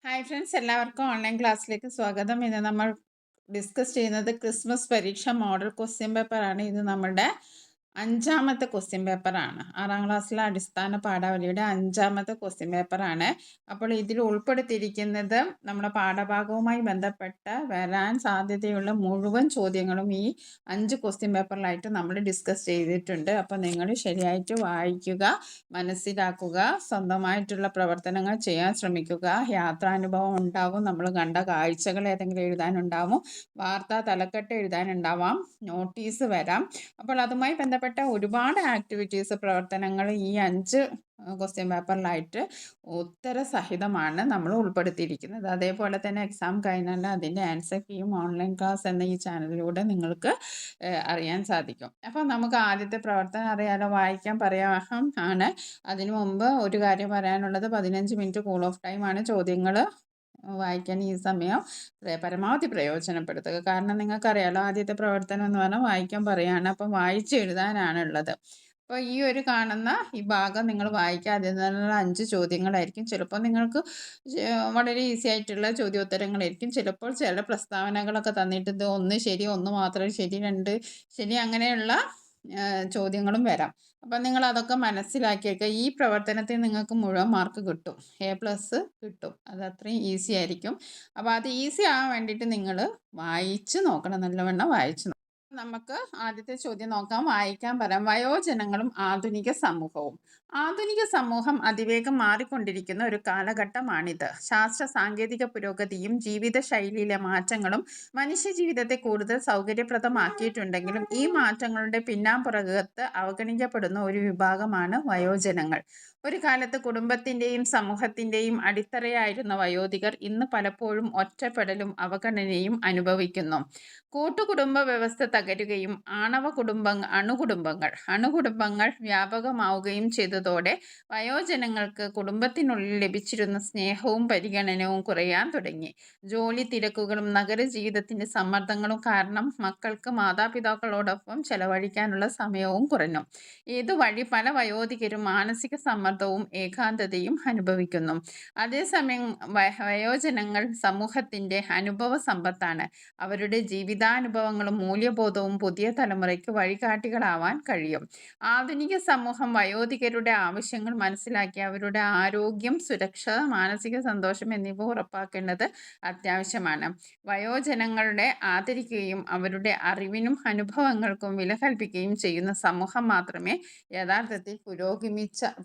Hi friends, എല്ലാവർക്കും online ക്ലാസ്സിലേക്ക് സ്വാഗതം. ഇന്ന് നമ്മൾ ഡിസ്കസ് ചെയ്യുന്നത് ക്രിസ്മസ് പരീക്ഷ മോഡൽ ക്വസ്റ്റ്യൻ പേപ്പറാണ്. ഇത് നമ്മുടെ അഞ്ചാമത്തെ ക്വസ്റ്റ്യൻ പേപ്പറാണ്. 6ാം ക്ലാസ്സിലെ അടിസ്ഥാന പാഠാവലിയുടെ അഞ്ചാമത്തെ ക്വസ്റ്റ്യൻ പേപ്പറാണ്. അപ്പോൾ ഇതിൽ ഉൾപ്പെടുത്തിയിരിക്കുന്നത് നമ്മുടെ പാഠഭാഗവുമായി ബന്ധപ്പെട്ട് വരാൻ സാധ്യതയുള്ള മുഴുവൻ ചോദ്യങ്ങളും ഈ 5 ക്വസ്റ്റ്യൻ പേപ്പറിലായിട്ട് നമ്മൾ ഡിസ്കസ് ചെയ്തിട്ടുണ്ട്. അപ്പോൾ നിങ്ങൾ ശരിയായിട്ട് വായിക്കുക, മനസ്സിലാക്കുക, സ്വന്തമായിട്ടുള്ള പ്രവർത്തനങ്ങൾ ചെയ്യാൻ ശ്രമിക്കുക. യാത്രാനുഭവം ഉണ്ടാവും, നമ്മൾ കണ്ട കാഴ്ചകൾ ഏതെങ്കിലും എഴുതാനുണ്ടാവും, വാർത്താ തലക്കെട്ട് എഴുതാനുണ്ടാവാം, നോട്ടീസ് വരാം. അപ്പോൾ അതുമായി ബന്ധപ്പെട്ട ഒരുപാട് ആക്ടിവിറ്റീസ്, പ്രവർത്തനങ്ങൾ ഈ 5 ക്വസ്റ്റ്യൻ പേപ്പറിലായിട്ട് ഉത്തരസഹിതമാണ് നമ്മൾ ഉൾപ്പെടുത്തിയിരിക്കുന്നത്. അതേപോലെ തന്നെ എക്സാം കഴിഞ്ഞാൽ അതിൻ്റെ ആൻസർ കീയും ഓൺലൈൻ ക്ലാസ് എന്ന ഈ ചാനലിലൂടെ നിങ്ങൾക്ക് അറിയാൻ സാധിക്കും. അപ്പോൾ നമുക്ക് ആദ്യത്തെ പ്രവർത്തനം അറിയാലോ, വായിക്കാൻ പറയാം ആണ്. അതിനു മുമ്പ് ഒരു കാര്യം പറയാനുള്ളത്, 15 മിനിറ്റ് കൂൾ ഓഫ് ടൈമാണ്. ചോദ്യങ്ങൾ വായിക്കാൻ ഈ സമയം പരമാവധി പ്രയോജനപ്പെടുത്തുക. കാരണം നിങ്ങൾക്കറിയാലോ, ആദ്യത്തെ പ്രവർത്തനം എന്ന് പറഞ്ഞാൽ വായിക്കാൻ പറയുകയാണ്. അപ്പം വായിച്ചെഴുതാനാണുള്ളത്. അപ്പോൾ ഈ ഒരു കാണുന്ന ഈ ഭാഗം നിങ്ങൾ വായിക്കുക. അതിൽ നിന്നുള്ള 5 ചോദ്യങ്ങളായിരിക്കും. ചിലപ്പോൾ നിങ്ങൾക്ക് വളരെ ഈസി ആയിട്ടുള്ള ചോദ്യോത്തരങ്ങളായിരിക്കും. ചിലപ്പോൾ ചില പ്രസ്താവനകളൊക്കെ തന്നിട്ട് ഇത് 1 ശരി, 1 മാത്രം ശരി, 2 ശരി, അങ്ങനെയുള്ള ചോദ്യങ്ങളും വരാം. അപ്പം നിങ്ങൾ അതൊക്കെ മനസ്സിലാക്കി വയ്ക്കുക. ഈ പ്രവർത്തനത്തിൽ നിങ്ങൾക്ക് മുഴുവൻ മാർക്ക് കിട്ടും, A+ കിട്ടും. അത് അത്രയും ഈസി ആയിരിക്കും. അപ്പോൾ അത് ഈസി ആവാൻ വേണ്ടിയിട്ട് നിങ്ങൾ വായിച്ച് നോക്കണം, നല്ലവണ്ണം വായിച്ച് നോക്കണം. നമുക്ക് ആദ്യത്തെ ചോദ്യം നോക്കാം. വായിക്കാൻ പറയാം. വയോജനങ്ങളും ആധുനിക സമൂഹവും. ആധുനിക സമൂഹം അതിവേഗം മാറിക്കൊണ്ടിരിക്കുന്ന ഒരു കാലഘട്ടമാണിത്. ശാസ്ത്ര സാങ്കേതിക പുരോഗതിയും ജീവിതശൈലിയിലെ മാറ്റങ്ങളും മനുഷ്യജീവിതത്തെ കൂടുതൽ സൗകര്യപ്രദമാക്കിയിട്ടുണ്ടെങ്കിലും ഈ മാറ്റങ്ങളുടെ പിന്നാമ്പുറകത്ത് അവഗണിക്കപ്പെടുന്ന ഒരു വിഭാഗമാണ് വയോജനങ്ങൾ. ഒരു കാലത്ത് കുടുംബത്തിൻ്റെയും സമൂഹത്തിൻ്റെയും അടിത്തറയായിരുന്ന വയോധികർ ഇന്ന് പലപ്പോഴും ഒറ്റപ്പെടലും അവഗണനയും അനുഭവിക്കുന്നു. കൂട്ടുകുടുംബ വ്യവസ്ഥ തകരുകയും അണുകുടുംബങ്ങൾ വ്യാപകമാവുകയും ചെയ്തതോടെ വയോജനങ്ങൾക്ക് കുടുംബത്തിനുള്ളിൽ ലഭിച്ചിരുന്ന സ്നേഹവും പരിഗണനവും കുറയാൻ തുടങ്ങി. ജോലി തിരക്കുകളും നഗരജീവിതത്തിൻ്റെ സമ്മർദ്ദങ്ങളും കാരണം മക്കൾക്ക് മാതാപിതാക്കളോടൊപ്പം ചെലവഴിക്കാനുള്ള സമയവും കുറഞ്ഞു. ഇതുവഴി പല വയോധികരും മാനസിക സമ്മർദ്ദവും ഏകാന്തതയും അനുഭവിക്കുന്നു. അതേസമയം വയോജനങ്ങൾ സമൂഹത്തിൻ്റെ അനുഭവ സമ്പത്താണ്. അവരുടെ ജീവിതാനുഭവങ്ങളും മൂല്യബോധവും പുതിയ തലമുറയ്ക്ക് വഴികാട്ടികളാവാൻ കഴിയും. ആധുനിക സമൂഹം വയോധികരുടെ ആവശ്യങ്ങൾ മനസ്സിലാക്കി അവരുടെ ആരോഗ്യം, സുരക്ഷ, മാനസിക സന്തോഷം എന്നിവ ഉറപ്പാക്കേണ്ടത് അത്യാവശ്യമാണ്. വയോജനങ്ങളെ ആദരിക്കുകയും അവരുടെ അറിവിനും അനുഭവങ്ങൾക്കും വില കൽപ്പിക്കുകയും ചെയ്യുന്ന സമൂഹം മാത്രമേ യഥാർത്ഥത്തിൽ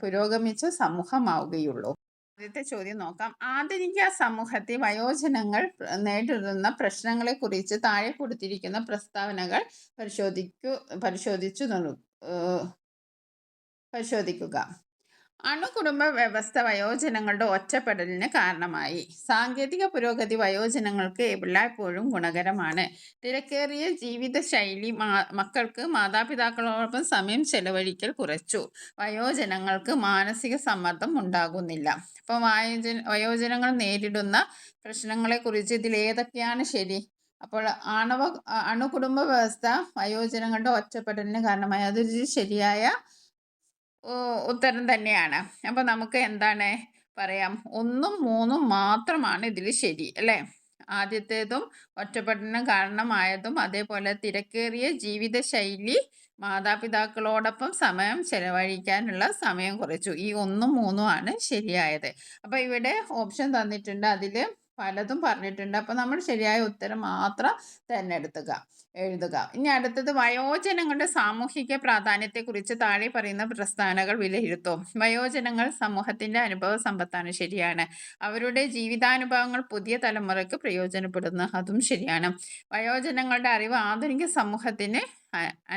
പുരോഗമിച്ച സമൂഹമാവുകയുള്ളൂ. ആദ്യത്തെ ചോദ്യം നോക്കാം. ആധുനിക സമൂഹത്തിൽ വയോജനങ്ങൾ നേരിടുന്ന പ്രശ്നങ്ങളെക്കുറിച്ച് താഴെ കൊടുത്തിരിക്കുന്ന പ്രസ്താവനകൾ പരിശോധിക്കുക. അണുകുടുംബ വ്യവസ്ഥ വയോജനങ്ങളുടെ ഒറ്റപ്പെടലിന് കാരണമായി. സാങ്കേതിക പുരോഗതി വയോജനങ്ങൾക്ക് എല്ലായ്പ്പോഴും ഗുണകരമാണ്. തിരക്കേറിയ ജീവിതശൈലി മക്കൾക്ക് മാതാപിതാക്കളോടൊപ്പം സമയം ചെലവഴിക്കൽ കുറച്ചു. വയോജനങ്ങൾക്ക് മാനസിക സമ്മർദ്ദം ഉണ്ടാകുന്നില്ല. അപ്പം വയോജനങ്ങൾ നേരിടുന്ന പ്രശ്നങ്ങളെക്കുറിച്ച് ഇതിൽ ഏതൊക്കെയാണ് ശരി? അപ്പോൾ അണുകുടുംബ വ്യവസ്ഥ വയോജനങ്ങളുടെ ഒറ്റപ്പെടലിന് കാരണമായി. അതൊരു ശരിയായ ഉത്തരം തന്നെയാണ്. അപ്പോൾ നമുക്ക് എന്താണ് പറയാം? 1ഉം 3ഉം മാത്രമാണ് ഇതിൽ ശരി, അല്ലേ? ആദ്യത്തേതും ഒറ്റപ്പെടലിന് കാരണമായതും, അതേപോലെ തിരക്കേറിയ ജീവിതശൈലി മാതാപിതാക്കളോടൊപ്പം സമയം ചെലവഴിക്കാനുള്ള സമയം കുറച്ചു. ഈ 1ഉം 3ഉം ആണ് ശരിയായത്. അപ്പോൾ ഇവിടെ ഓപ്ഷൻ തന്നിട്ടുണ്ട്, അതിൽ പലതും പറഞ്ഞിട്ടുണ്ട്. അപ്പോൾ നമ്മൾ ശരിയായ ഉത്തരം മാത്രം എഴുതുക. ഇനി അടുത്തത്, വയോജനങ്ങളുടെ സാമൂഹിക പ്രാധാന്യത്തെക്കുറിച്ച് താഴെ പറയുന്ന പ്രസ്താവനകൾ വിലയിരുത്തും. വയോജനങ്ങൾ സമൂഹത്തിൻ്റെ അനുഭവ സമ്പത്താണ്. ശരിയാണ്. അവരുടെ ജീവിതാനുഭവങ്ങൾ പുതിയ തലമുറയ്ക്ക് പ്രയോജനപ്പെടുന്നു. അതും ശരിയാണ്. വയോജനങ്ങളുടെ അറിവ് ആധുനിക സമൂഹത്തിന്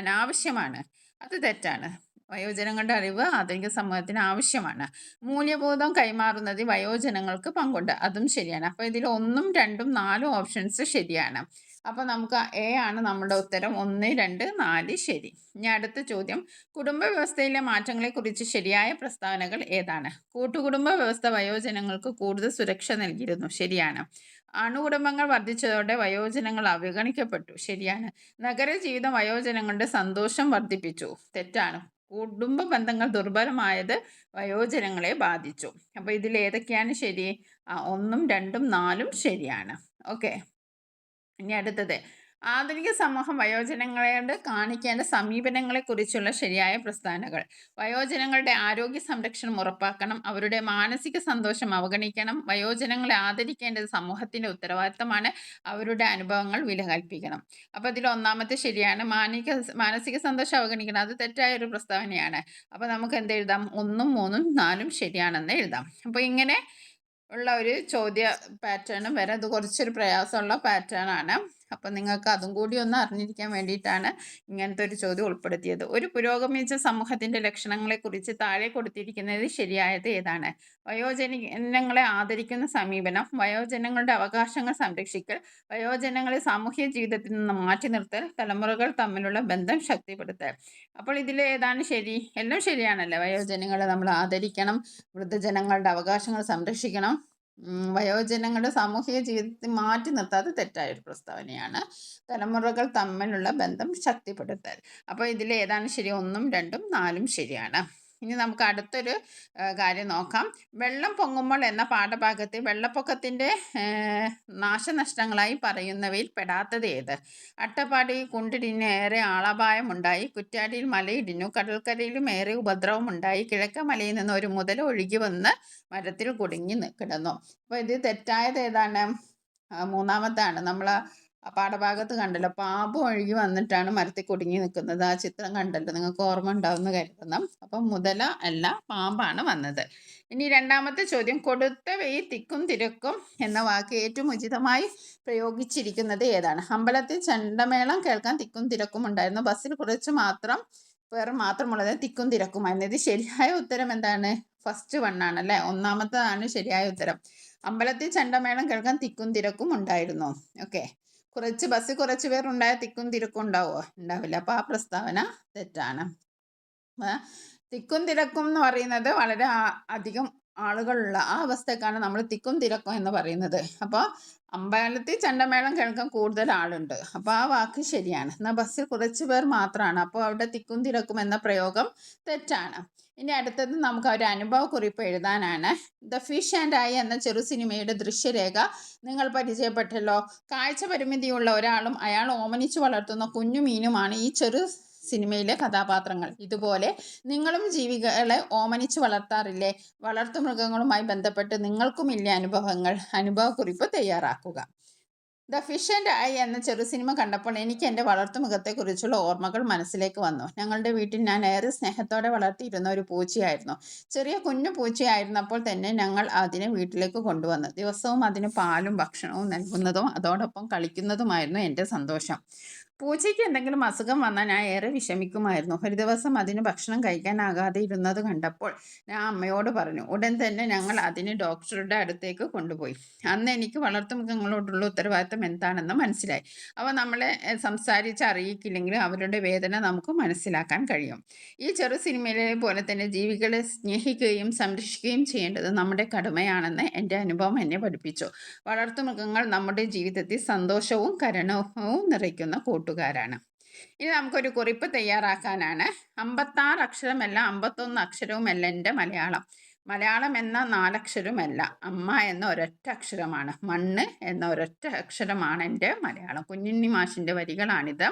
അനാവശ്യമാണ്. അത് തെറ്റാണ്. വയോജനങ്ങളുടെ അറിവ് ആധുനിക സമൂഹത്തിന് ആവശ്യമാണ്. മൂല്യബോധം കൈമാറുന്നതിൽ വയോജനങ്ങൾക്ക് പങ്കുണ്ട്. അതും ശരിയാണ്. അപ്പോൾ ഇതിൽ 1ഉം 2ഉം 4ഉം ഓപ്ഷൻസ് ശരിയാണ്. അപ്പോൾ നമുക്ക് A ആണ് നമ്മുടെ ഉത്തരം. 1, 2, 4 ശരി. ഇനി അടുത്ത ചോദ്യം, കുടുംബ വ്യവസ്ഥയിലെ മാറ്റങ്ങളെക്കുറിച്ച് ശരിയായ പ്രസ്താവനകൾ ഏതാണ്? കൂട്ടുകുടുംബ വ്യവസ്ഥ വയോജനങ്ങൾക്ക് കൂടുതൽ സുരക്ഷ നൽകിയിരുന്നു. ശരിയാണ്. അണുകുടുംബങ്ങൾ വർദ്ധിച്ചതോടെ വയോജനങ്ങൾ അവഗണിക്കപ്പെട്ടു. ശരിയാണ്. നഗരജീവിതം വയോജനങ്ങളുടെ സന്തോഷം വർദ്ധിപ്പിച്ചു. തെറ്റാണ്. കുടുംബ ബന്ധങ്ങൾ ദുർബലമായത് വയോജനങ്ങളെ ബാധിച്ചു. അപ്പോൾ ഇതിൽ ഏതൊക്കെയാണ് ശരി? 1ഉം 2ഉം 4ഉം ശരിയാണ്. ഓക്കെ. ഇനി അടുത്തത്, ആധുനിക സമൂഹം വയോജനങ്ങളോട് കാണിക്കേണ്ട സമീപനങ്ങളെക്കുറിച്ചുള്ള ശരിയായ പ്രസ്താവനകൾ. വയോജനങ്ങളുടെ ആരോഗ്യ സംരക്ഷണം ഉറപ്പാക്കണം. അവരുടെ മാനസിക സന്തോഷം അവഗണിക്കണം. വയോജനങ്ങളെ ആദരിക്കേണ്ടത് സമൂഹത്തിൻ്റെ ഉത്തരവാദിത്തമാണ്. അവരുടെ അനുഭവങ്ങൾ വില കൽപ്പിക്കണം. അപ്പോൾ ഇതിൽ ഒന്നാമത്തെ ശരിയാണ്. മാനസിക സന്തോഷം അവഗണിക്കണം. അത് തെറ്റായ ഒരു പ്രസ്താവനയാണ്. അപ്പോൾ നമുക്ക് എന്ത് എഴുതാം? 1ഉം 3ഉം 4ഉം ശരിയാണെന്ന് എഴുതാം. അപ്പോൾ ഇങ്ങനെ ഉള്ള ഒരു ചോദ്യ പാറ്റേണും വരെ, അത് കുറച്ചൊരു പ്രയാസമുള്ള പാറ്റേൺ ആണ്. അപ്പം നിങ്ങൾക്ക് അതും കൂടി ഒന്ന് അറിഞ്ഞിരിക്കാൻ വേണ്ടിയിട്ടാണ് ഇങ്ങനത്തെ ഒരു ചോദ്യം ഉൾപ്പെടുത്തിയത്. ഒരു പുരോഗമിച്ച സമൂഹത്തിൻ്റെ ലക്ഷണങ്ങളെക്കുറിച്ച് താഴെ കൊടുത്തിരിക്കുന്നത് ശരിയായത് ഏതാണ്? വയോജനങ്ങളെ ആദരിക്കുന്ന സമീപനം, വയോജനങ്ങളുടെ അവകാശങ്ങൾ സംരക്ഷിക്കൽ, വയോജനങ്ങളെ സാമൂഹ്യ ജീവിതത്തിൽ നിന്ന് മാറ്റി നിർത്തൽ, തലമുറകൾ തമ്മിലുള്ള ബന്ധം ശക്തിപ്പെടുത്തൽ. അപ്പോൾ ഇതിൽ ഏതാണ് ശരി? എല്ലാം ശരിയാണല്ലേ. വയോജനങ്ങളെ നമ്മൾ ആദരിക്കണം, വൃദ്ധജനങ്ങളുടെ അവകാശങ്ങൾ സംരക്ഷിക്കണം, വയോജനങ്ങളുടെ സാമൂഹിക ജീവിതത്തിൽ മാറ്റി നിർത്താതെ തെറ്റായൊരു പ്രസ്താവനയാണ്. തലമുറകൾ തമ്മിലുള്ള ബന്ധം ശക്തിപ്പെടുത്തൽ. അപ്പോൾ ഇതിൽ ഏതാണ് ശരി? 1ഉം 2ഉം 4ഉം ശരിയാണ്. ഇനി നമുക്ക് അടുത്തൊരു കാര്യം നോക്കാം. വെള്ളം പൊങ്ങുമ്പോൾ എന്ന പാഠഭാഗത്ത് വെള്ളപ്പൊക്കത്തിൻ്റെ നാശനഷ്ടങ്ങളായി പറയുന്നവയിൽ പെടാത്തത് ഏത്? അട്ടപ്പാടി കുണ്ടിടിഞ്ഞ് ഏറെ ആളപായമുണ്ടായി. കുറ്റ്യാടിയിൽ മലയിടിഞ്ഞു. കടൽക്കരയിലും ഏറെ ഉപദ്രവമുണ്ടായി. കിഴക്കൻ മലയിൽ നിന്ന് ഒരു മുതല ഒഴുകി വന്ന് മരത്തിൽ കുടുങ്ങി കിടന്നു. അപ്പോൾ ഇത് തെറ്റായത് ഏതാണ്? മൂന്നാമത്താണ്. നമ്മൾ പാഠഭാഗത്ത് കണ്ടല്ലോ, പാമ്പ് ഒഴുകി വന്നിട്ടാണ് മരത്തിൽ കുടുങ്ങി നിൽക്കുന്നത്. ആ ചിത്രം കണ്ടല്ലോ, നിങ്ങൾക്ക് ഓർമ്മ ഉണ്ടാവുമെന്ന് കരുതുന്നു. അപ്പം മുതല അല്ല, പാമ്പാണ് വന്നത്. ഇനി രണ്ടാമത്തെ ചോദ്യം, കൊടുത്ത വെയിൽ തിക്കും തിരക്കും എന്ന വാക്ക് ഏറ്റവും ഉചിതമായി പ്രയോഗിച്ചിരിക്കുന്നത് ഏതാണ്? അമ്പലത്തിൽ ചെണ്ടമേളം കേൾക്കാൻ തിക്കും തിരക്കും ഉണ്ടായിരുന്നു. ബസ്സിൽ കുറച്ച് പേർ മാത്രമുള്ളത് തിക്കും തിരക്കുമായിരുന്നു. ഇത് ശരിയായ ഉത്തരം എന്താണ്? ഫസ്റ്റ് വണ്ണാണ് അല്ലേ. ഒന്നാമത്തതാണ് ശരിയായ ഉത്തരം. അമ്പലത്തിൽ ചെണ്ടമേളം കേൾക്കാൻ തിക്കും തിരക്കും ഉണ്ടായിരുന്നു. ഓക്കെ. ബസ്സിൽ കുറച്ച് പേർ ഉണ്ടായ തിക്കും തിരക്കും ഉണ്ടാവുമോ? ഉണ്ടാവില്ല. അപ്പോൾ ആ പ്രസ്താവന തെറ്റാണ്. തിക്കും തിരക്കും എന്ന് പറയുന്നത് വളരെ അധികം ആളുകളുള്ള ആ അവസ്ഥക്കാണ് നമ്മൾ തിക്കും തിരക്കും എന്ന് പറയുന്നത്. അപ്പോൾ അമ്പലത്തിൽ ചെണ്ടമേളം കേൾക്കാൻ കൂടുതൽ ആളുണ്ട്. അപ്പോൾ ആ വാക്ക് ശരിയാണ്. എന്നാൽ ബസ്സിൽ കുറച്ച് പേർ മാത്രമാണ്. അപ്പോൾ അവിടെ തിക്കും തിരക്കും എന്ന പ്രയോഗം തെറ്റാണ്. ഇനി അടുത്തത് നമുക്ക് ഒരു അനുഭവക്കുറിപ്പ് എഴുതാനാണ്. ദ ഫിഷ് ആൻഡ് ഐ എന്ന ചെറു സിനിമയുടെ ദൃശ്യരേഖ നിങ്ങൾ പരിചയപ്പെട്ടല്ലോ. കാഴ്ച പരിമിതിയുള്ള ഒരാളും അയാൾ ഓമനിച്ചു വളർത്തുന്ന കുഞ്ഞു മീനുമാണ് ഈ ചെറു സിനിമയിലെ കഥാപാത്രങ്ങൾ. ഇതുപോലെ നിങ്ങളും ജീവികളെ ഓമനിച്ച് വളർത്താറില്ലേ? വളർത്തുമൃഗങ്ങളുമായി ബന്ധപ്പെട്ട് നിങ്ങൾക്കുമില്ലേ അനുഭവങ്ങൾ? അനുഭവക്കുറിപ്പ് തയ്യാറാക്കുക. ദ ഫിഷ് ആൻഡ് ഐ എന്ന ചെറു സിനിമ കണ്ടപ്പോൾ എനിക്ക് എൻ്റെ വളർത്തുമൃഗത്തെക്കുറിച്ചുള്ള ഓർമ്മകൾ മനസ്സിലേക്ക് വന്നു. ഞങ്ങളുടെ വീട്ടിൽ ഞാൻ ഏറെ സ്നേഹത്തോടെ വളർത്തിയിരുന്ന ഒരു പൂച്ചയായിരുന്നു. ചെറിയ കുഞ്ഞു പൂച്ചയായിരുന്നപ്പോൾ തന്നെ ഞങ്ങൾ അതിനെ വീട്ടിലേക്ക് കൊണ്ടുവന്നു. ദിവസവും അതിന് പാലും ഭക്ഷണവും നൽകുന്നതും അതോടൊപ്പം കളിക്കുന്നതുമായിരുന്നു എൻ്റെ സന്തോഷം. പൂച്ചയ്ക്ക് എന്തെങ്കിലും അസുഖം വന്നാൽ ഞാൻ ഏറെ വിഷമിക്കുമായിരുന്നു. ഒരു ദിവസം അതിന് ഭക്ഷണം കഴിക്കാനാകാതെ ഇരുന്നത് കണ്ടപ്പോൾ ഞാൻ അമ്മയോട് പറഞ്ഞു. ഉടൻ തന്നെ ഞങ്ങൾ അതിനെ ഡോക്ടറുടെ അടുത്തേക്ക് കൊണ്ടുപോയി. അന്ന് എനിക്ക് വളർത്തുമൃഗങ്ങളോടുള്ള ഉത്തരവാദിത്തം എന്താണെന്ന് മനസ്സിലായി. അവ നമ്മളെ സംസാരിച്ച് അറിയിക്കില്ലെങ്കിലും അവരുടെ വേദന നമുക്ക് മനസ്സിലാക്കാൻ കഴിയും. ഈ ചെറു സിനിമയിലെ പോലെ തന്നെ ജീവികളെ സ്നേഹിക്കുകയും സംരക്ഷിക്കുകയും ചെയ്യേണ്ടത് നമ്മുടെ കടമയാണെന്ന് എൻ്റെ അനുഭവം എന്നെ പഠിപ്പിച്ചു. വളർത്തുമൃഗങ്ങൾ നമ്മുടെ ജീവിതത്തിൽ സന്തോഷവും കരുണവും നിറയ്ക്കുന്ന കൂട്ടുകാരാണ്. ഇനി നമുക്കൊരു കുറിപ്പ് തയ്യാറാക്കാനാണ്. 56 അക്ഷരമല്ല, 51 അക്ഷരവുമല്ല എൻ്റെ മലയാളം. മലയാളം എന്ന 4 അക്ഷരമല്ല, അമ്മ എന്ന ഒരൊറ്റ അക്ഷരമാണ്. മണ്ണ് എന്ന ഒരൊറ്റ അക്ഷരമാണ് എൻ്റെ മലയാളം. കുഞ്ഞുണ്ണി മാഷിൻ്റെ വരികളാണിത്.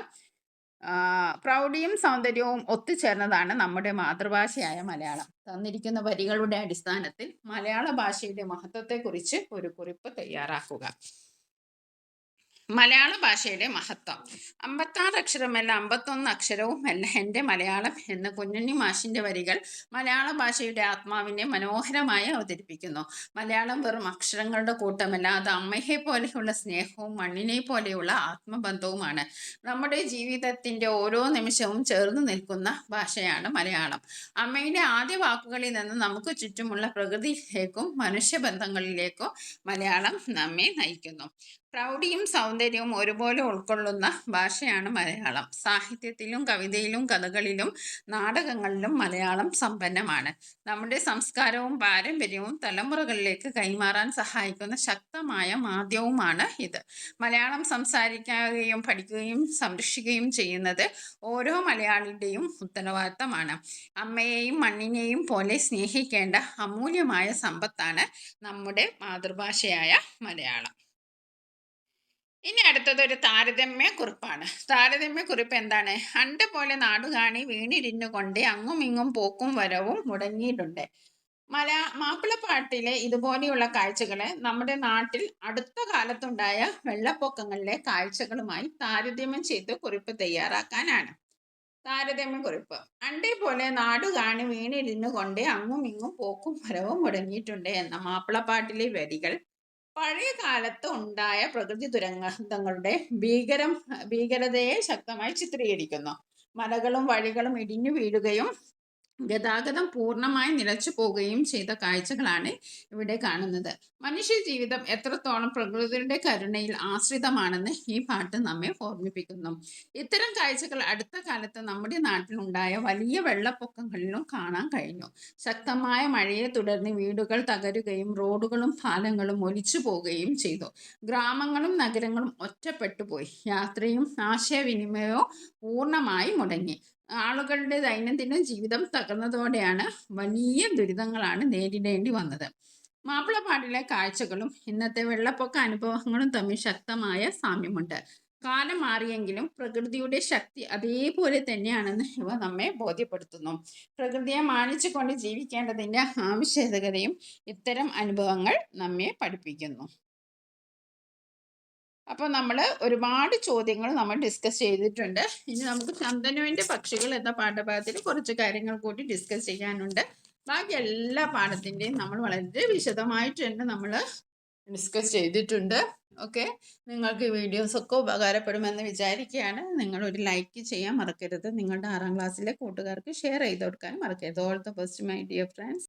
പ്രൗഢിയും സൗന്ദര്യവും ഒത്തുചേർന്നതാണ് നമ്മുടെ മാതൃഭാഷയായ മലയാളം. തന്നിരിക്കുന്ന വരികളുടെ അടിസ്ഥാനത്തിൽ മലയാള ഭാഷയുടെ മഹത്വത്തെക്കുറിച്ച് ഒരു കുറിപ്പ് തയ്യാറാക്കുക. മലയാള ഭാഷയുടെ മഹത്വം. 56 അക്ഷരമല്ല, 51 അക്ഷരവുമല്ല എൻ്റെ മലയാളം എന്ന കുഞ്ഞുണ്ണി മാഷിൻ്റെ വരികൾ മലയാള ഭാഷയുടെ ആത്മാവിനെ മനോഹരമായി അവതരിപ്പിക്കുന്നു. മലയാളം വെറും അക്ഷരങ്ങളുടെ കൂട്ടമല്ല, അത് അമ്മയെ പോലെയുള്ള സ്നേഹവും മണ്ണിനെ പോലെയുള്ള ആത്മബന്ധവുമാണ്. നമ്മുടെ ജീവിതത്തിൻ്റെ ഓരോ നിമിഷവും ചേർന്ന് നിൽക്കുന്ന ഭാഷയാണ് മലയാളം. അമ്മയുടെ ആദ്യ വാക്കുകളിൽ നിന്ന് നമുക്ക് ചുറ്റുമുള്ള പ്രകൃതിയിലേക്കും മനുഷ്യബന്ധങ്ങളിലേക്കും മലയാളം നമ്മെ നയിക്കുന്നു. പ്രൗഢിയും സൗന്ദര്യവും ഒരുപോലെ ഉൾക്കൊള്ളുന്ന ഭാഷയാണ് മലയാളം. സാഹിത്യത്തിലും കവിതയിലും കഥകളിലും നാടകങ്ങളിലും മലയാളം സമ്പന്നമാണ്. നമ്മുടെ സംസ്കാരവും പാരമ്പര്യവും തലമുറകളിലേക്ക് കൈമാറാൻ സഹായിക്കുന്ന ശക്തമായ മാധ്യമവുമാണ് ഇത്. മലയാളം സംസാരിക്കുകയും പഠിക്കുകയും സംരക്ഷിക്കുകയും ചെയ്യുന്നത് ഓരോ മലയാളിയുടെയും ഉത്തരവാദിത്തമാണ്. അമ്മയെയും മണ്ണിനെയും പോലെ സ്നേഹിക്കേണ്ട അമൂല്യമായ സമ്പത്താണ് നമ്മുടെ മാതൃഭാഷയായ മലയാളം. ഇനി അടുത്തത് ഒരു താരതമ്യ കുറിപ്പാണ്. താരതമ്യ കുറിപ്പ് എന്താണ്? ഹണ്ട് പോലെ നാടുകാണി വീണിരിഞ്ഞുകൊണ്ട് അങ്ങും ഇങ്ങും പോക്കും വരവും മുടങ്ങിയിട്ടുണ്ട്. മാപ്പിളപ്പാട്ടിലെ ഇതുപോലെയുള്ള കാഴ്ചകളെ നമ്മുടെ നാട്ടിൽ അടുത്ത കാലത്തുണ്ടായ വെള്ളപ്പൊക്കങ്ങളിലെ കാഴ്ചകളുമായി താരതമ്യം ചെയ്ത് കുറിപ്പ് തയ്യാറാക്കാനാണ്. താരതമ്യ കുറിപ്പ്. അണ്ടേ പോലെ നാടുകാണി വീണിരുന്നുകൊണ്ട് അങ്ങും ഇങ്ങും പോക്കും വരവും മുടങ്ങിയിട്ടുണ്ട് എന്ന മാപ്പിളപ്പാട്ടിലെ വരികൾ പഴയ കാലത്ത് ഉണ്ടായ പ്രകൃതി ദുരന്തങ്ങളുടെ ഭീകരതയെ ശക്തമായി ചിത്രീകരിക്കുന്നു. മലകളും വഴികളും ഇടിഞ്ഞു വീഴുകയും ഗതാഗതം പൂർണ്ണമായി നിലച്ചു പോവുകയും ചെയ്ത കാഴ്ചകളാണ് ഇവിടെ കാണുന്നത്. മനുഷ്യ ജീവിതം എത്രത്തോളം പ്രകൃതിയുടെ കരുണയിൽ ആശ്രിതമാണെന്ന് ഈ പാട്ട് നമ്മെ ഓർമ്മിപ്പിക്കുന്നു. ഇത്തരം കാഴ്ചകൾ അടുത്ത കാലത്ത് നമ്മുടെ നാട്ടിലുണ്ടായ വലിയ വെള്ളപ്പൊക്കങ്ങളിലും കാണാൻ കഴിഞ്ഞു. ശക്തമായ മഴയെ തുടർന്ന് വീടുകൾ തകരുകയും റോഡുകളും പാലങ്ങളും ഒലിച്ചു പോവുകയും ചെയ്തു. ഗ്രാമങ്ങളും നഗരങ്ങളും ഒറ്റപ്പെട്ടുപോയി. യാത്രയും ആശയവിനിമയവും പൂർണ്ണമായി മുടങ്ങി. ആളുകളുടെ ദൈനംദിന ജീവിതം തകർന്നതോടെയാണ് വലിയ ദുരിതങ്ങളാണ് നേരിടേണ്ടി വന്നത്. മാപ്പിളപ്പാട്ടിലെ കാഴ്ചകളും ഇന്നത്തെ വെള്ളപ്പൊക്ക അനുഭവങ്ങളും തമ്മിൽ ശക്തമായ സാമ്യമുണ്ട്. കാലം മാറിയെങ്കിലും പ്രകൃതിയുടെ ശക്തി അതേപോലെ തന്നെയാണെന്ന് ഇവ നമ്മെ ബോധ്യപ്പെടുത്തുന്നു. പ്രകൃതിയെ മാനിച്ചുകൊണ്ട് ജീവിക്കേണ്ടതിൻ്റെ ആവശ്യകതയും ഇത്തരം അനുഭവങ്ങൾ നമ്മെ പഠിപ്പിക്കുന്നു. അപ്പോൾ നമ്മൾ ഒരുപാട് ചോദ്യങ്ങൾ നമ്മൾ ഡിസ്കസ് ചെയ്തിട്ടുണ്ട്. ഇനി നമുക്ക് ചന്ദനുവിൻ്റെ പക്ഷികൾ എന്ന പാഠഭാഗത്തിൽ കുറച്ച് കാര്യങ്ങൾ കൂടി ഡിസ്കസ് ചെയ്യാനുണ്ട്. ബാക്കി എല്ലാ പാഠത്തിൻ്റെയും നമ്മൾ വളരെ വിശദമായിട്ട് തന്നെ നമ്മൾ ഡിസ്കസ് ചെയ്തിട്ടുണ്ട്. ഓക്കെ, നിങ്ങൾക്ക് വീഡിയോസൊക്കെ ഉപകാരപ്പെടുമെന്ന് വിചാരിക്കുകയാണ്. നിങ്ങളൊരു ലൈക്ക് ചെയ്യാൻ മറക്കരുത്. നിങ്ങളുടെ 6ാം ക്ലാസ്സിലെ കൂട്ടുകാർക്ക് ഷെയർ ചെയ്ത് കൊടുക്കാൻ മറക്കരുത്. All the best my dear friends.